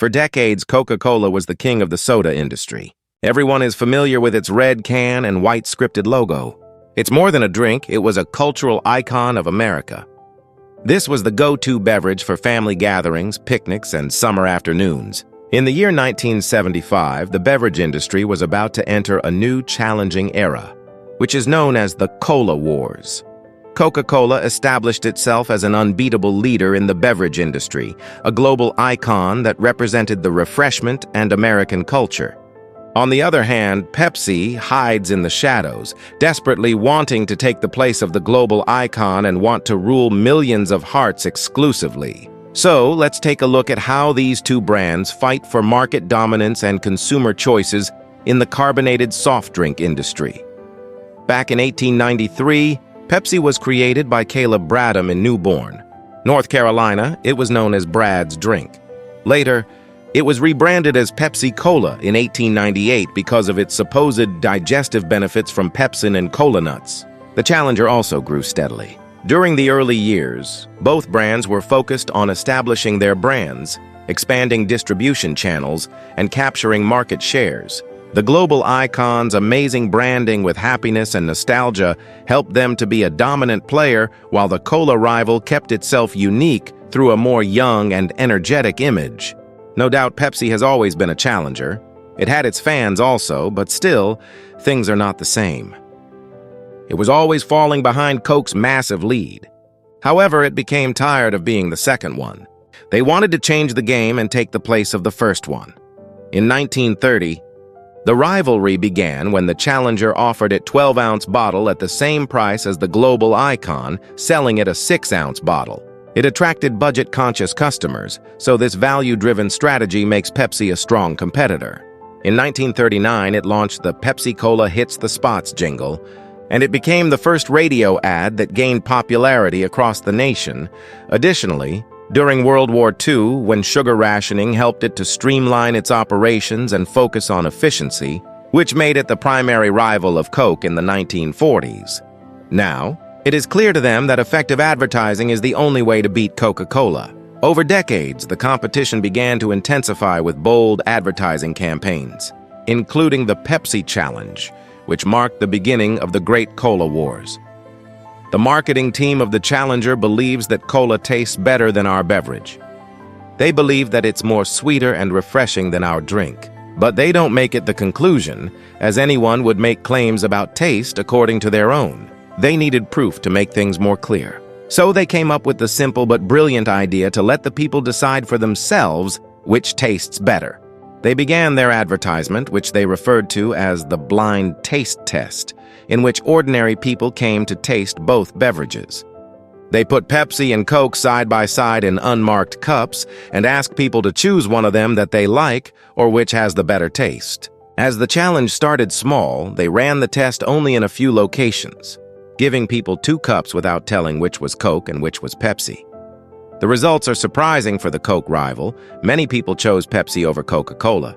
For decades, Coca-Cola was the king of the soda industry. Everyone is familiar with its red can and white scripted logo. It's more than a drink, it was a cultural icon of America. This was the go-to beverage for family gatherings, picnics, and summer afternoons. In the year 1975, the beverage industry was about to enter a new challenging era, which is known as the Cola Wars. Coca-Cola established itself as an unbeatable leader in the beverage industry, a global icon that represented the refreshment and American culture. On the other hand, Pepsi hides in the shadows, desperately wanting to take the place of the global icon and want to rule millions of hearts exclusively. So, let's take a look at how these two brands fight for market dominance and consumer choices in the carbonated soft drink industry. Back in 1893, Pepsi was created by Caleb Bradham in New Bern, North Carolina. It was known as Brad's Drink. Later, it was rebranded as Pepsi Cola in 1898 because of its supposed digestive benefits from pepsin and cola nuts. The challenger also grew steadily. During the early years, both brands were focused on establishing their brands, expanding distribution channels, and capturing market shares. The global icon's amazing branding with happiness and nostalgia helped them to be a dominant player, while the cola rival kept itself unique through a more young and energetic image. No doubt Pepsi has always been a challenger. It had its fans also, but still, things are not the same. It was always falling behind Coke's massive lead. However, it became tired of being the second one. They wanted to change the game and take the place of the first one. In 1930, the rivalry began when the challenger offered its 12-ounce bottle at the same price as the global icon, selling it a 6-ounce bottle. It attracted budget-conscious customers, so this value-driven strategy makes Pepsi a strong competitor. In 1939, it launched the Pepsi Cola Hits the Spots jingle, and it became the first radio ad that gained popularity across the nation. Additionally, during World War II, when sugar rationing helped it to streamline its operations and focus on efficiency, which made it the primary rival of Coke in the 1940s. Now, it is clear to them that effective advertising is the only way to beat Coca-Cola. Over decades, the competition began to intensify with bold advertising campaigns, including the Pepsi Challenge, which marked the beginning of the Great Cola Wars. The marketing team of the challenger believes that cola tastes better than our beverage. They believe that it's more sweeter and refreshing than our drink. But they don't make it the conclusion, as anyone would make claims about taste according to their own. They needed proof to make things more clear. So they came up with the simple but brilliant idea to let the people decide for themselves which tastes better. They began their advertisement, which they referred to as the blind taste test, in which ordinary people came to taste both beverages. They put Pepsi and Coke side by side in unmarked cups and asked people to choose one of them that they like or which has the better taste. As the challenge started small, they ran the test only in a few locations, giving people 2 cups without telling which was Coke and which was Pepsi. The results are surprising for the Coke rival. Many people chose Pepsi over Coca-Cola.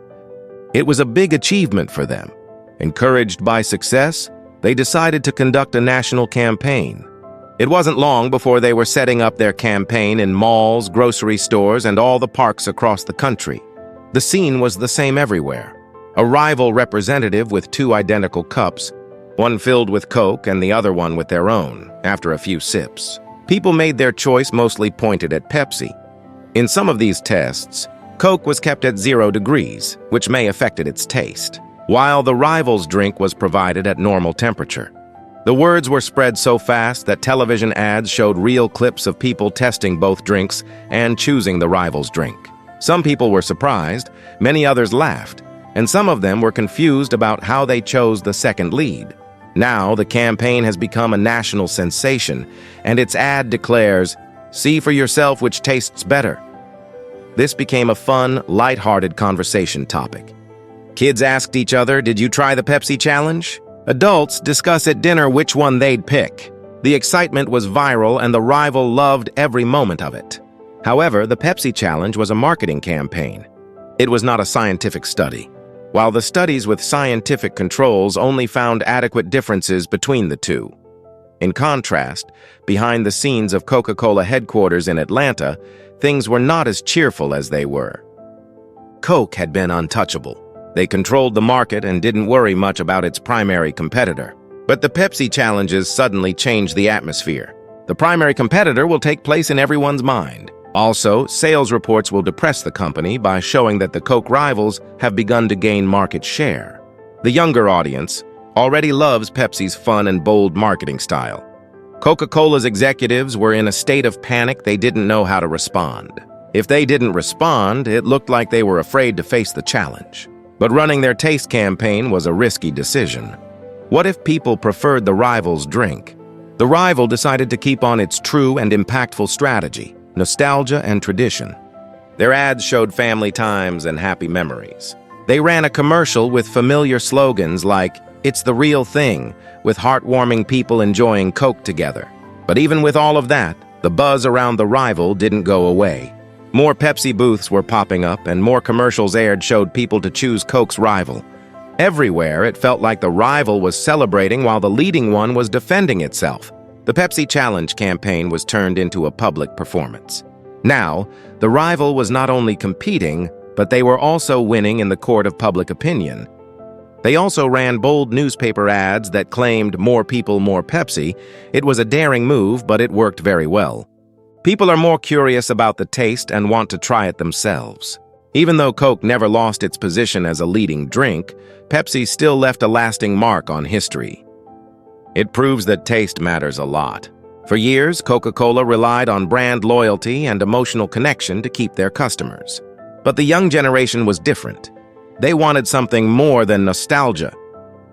It was a big achievement for them. Encouraged by success, they decided to conduct a national campaign. It wasn't long before they were setting up their campaign in malls, grocery stores, and all the parks across the country. The scene was the same everywhere. A rival representative with 2 identical cups, one filled with Coke and the other one with their own, after a few sips. People made their choice mostly pointed at Pepsi. In some of these tests, Coke was kept at 0 degrees, which may affected its taste, while the rival's drink was provided at normal temperature. The words were spread so fast that television ads showed real clips of people testing both drinks and choosing the rival's drink. Some people were surprised, many others laughed, and some of them were confused about how they chose the second lead. Now, the campaign has become a national sensation, and its ad declares, "See for yourself which tastes better." This became a fun, lighthearted conversation topic. Kids asked each other, "Did you try the Pepsi challenge?" Adults discuss at dinner which one they'd pick. The excitement was viral, and the rival loved every moment of it. However, the Pepsi challenge was a marketing campaign. It was not a scientific study, while the studies with scientific controls only found adequate differences between the two. In contrast, behind the scenes of Coca-Cola headquarters in Atlanta, things were not as cheerful as they were. Coke had been untouchable. They controlled the market and didn't worry much about its primary competitor. But the Pepsi challenges suddenly changed the atmosphere. The primary competitor will take place in everyone's mind. Also, sales reports will depress the company by showing that the Coke rivals have begun to gain market share. The younger audience already loves Pepsi's fun and bold marketing style. Coca-Cola's executives were in a state of panic. They didn't know how to respond. If they didn't respond, it looked like they were afraid to face the challenge. But running their taste campaign was a risky decision. What if people preferred the rival's drink? The rival decided to keep on its true and impactful strategy: nostalgia and tradition. Their ads showed family times and happy memories. They ran a commercial with familiar slogans like, "It's the real thing," with heartwarming people enjoying Coke together. But even with all of that, the buzz around the rival didn't go away. More Pepsi booths were popping up, and more commercials aired showed people to choose Coke's rival. Everywhere, it felt like the rival was celebrating while the leading one was defending itself. The Pepsi Challenge campaign was turned into a public performance. Now, the rival was not only competing, but they were also winning in the court of public opinion. They also ran bold newspaper ads that claimed "more people, more Pepsi." It was a daring move, but it worked very well. People are more curious about the taste and want to try it themselves. Even though Coke never lost its position as a leading drink, Pepsi still left a lasting mark on history. It proves that taste matters a lot. For years, Coca-Cola relied on brand loyalty and emotional connection to keep their customers. But the young generation was different. They wanted something more than nostalgia.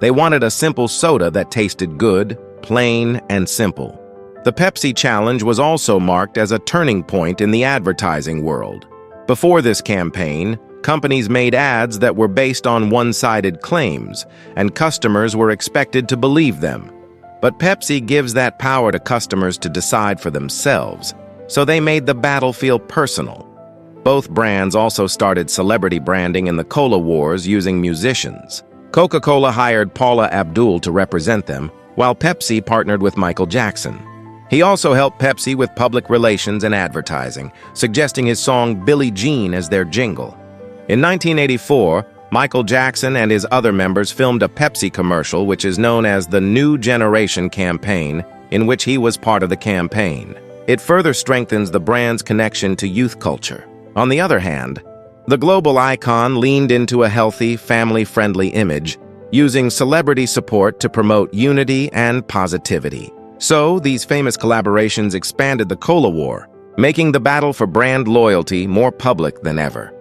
They wanted a simple soda that tasted good, plain, and simple. The Pepsi Challenge was also marked as a turning point in the advertising world. Before this campaign, companies made ads that were based on one-sided claims, and customers were expected to believe them. But Pepsi gives that power to customers to decide for themselves, so they made the battle feel personal. Both brands also started celebrity branding in the Cola Wars using musicians. Coca-Cola hired Paula Abdul to represent them, while Pepsi partnered with Michael Jackson. He also helped Pepsi with public relations and advertising, suggesting his song "Billie Jean" as their jingle. In 1984, Michael Jackson and his other members filmed a Pepsi commercial, which is known as the New Generation campaign, in which he was part of the campaign. It further strengthens the brand's connection to youth culture. On the other hand, the global icon leaned into a healthy, family-friendly image, using celebrity support to promote unity and positivity. So, these famous collaborations expanded the Cola War, making the battle for brand loyalty more public than ever.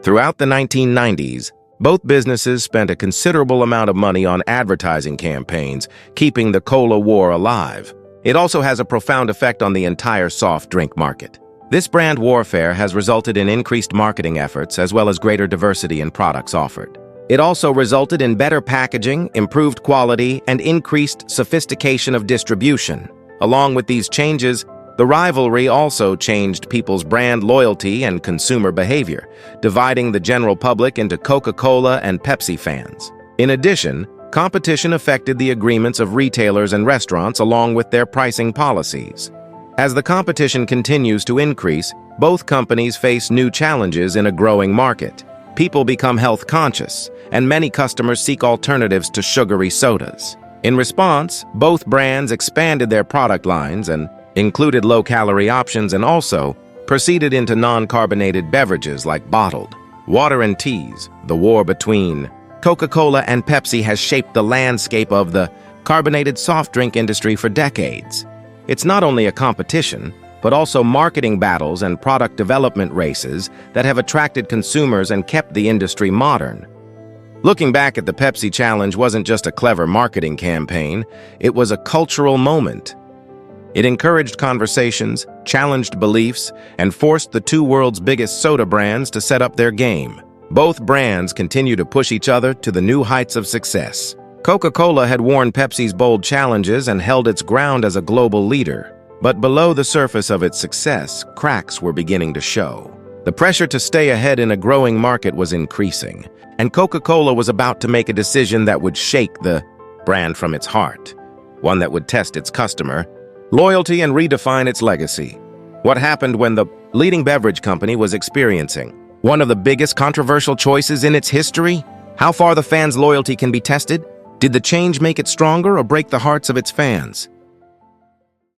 Throughout the 1990s, both businesses spent a considerable amount of money on advertising campaigns, keeping the Cola War alive. It also has a profound effect on the entire soft drink market. This brand warfare has resulted in increased marketing efforts as well as greater diversity in products offered. It also resulted in better packaging, improved quality, and increased sophistication of distribution. Along with these changes, the rivalry also changed people's brand loyalty and consumer behavior, dividing the general public into Coca-Cola and Pepsi fans. In addition, competition affected the agreements of retailers and restaurants along with their pricing policies. As the competition continues to increase, both companies face new challenges in a growing market. People become health conscious, and many customers seek alternatives to sugary sodas. In response, both brands expanded their product lines and included low-calorie options and also proceeded into non-carbonated beverages like bottled water and teas. The war between Coca-Cola and Pepsi has shaped the landscape of the carbonated soft drink industry for decades. It's not only a competition, but also marketing battles and product development races that have attracted consumers and kept the industry modern. Looking back at the Pepsi Challenge wasn't just a clever marketing campaign, it was a cultural moment. It encouraged conversations, challenged beliefs, and forced the two world's biggest soda brands to set up their game. Both brands continue to push each other to the new heights of success. Coca-Cola had worn Pepsi's bold challenges and held its ground as a global leader. But below the surface of its success, cracks were beginning to show. The pressure to stay ahead in a growing market was increasing, and Coca-Cola was about to make a decision that would shake the brand from its heart, one that would test its customer loyalty and redefine its legacy. What happened when the leading beverage company was experiencing One of the biggest controversial choices in its history? How far the fans' loyalty can be tested? Did the change make it stronger or break the hearts of its fans?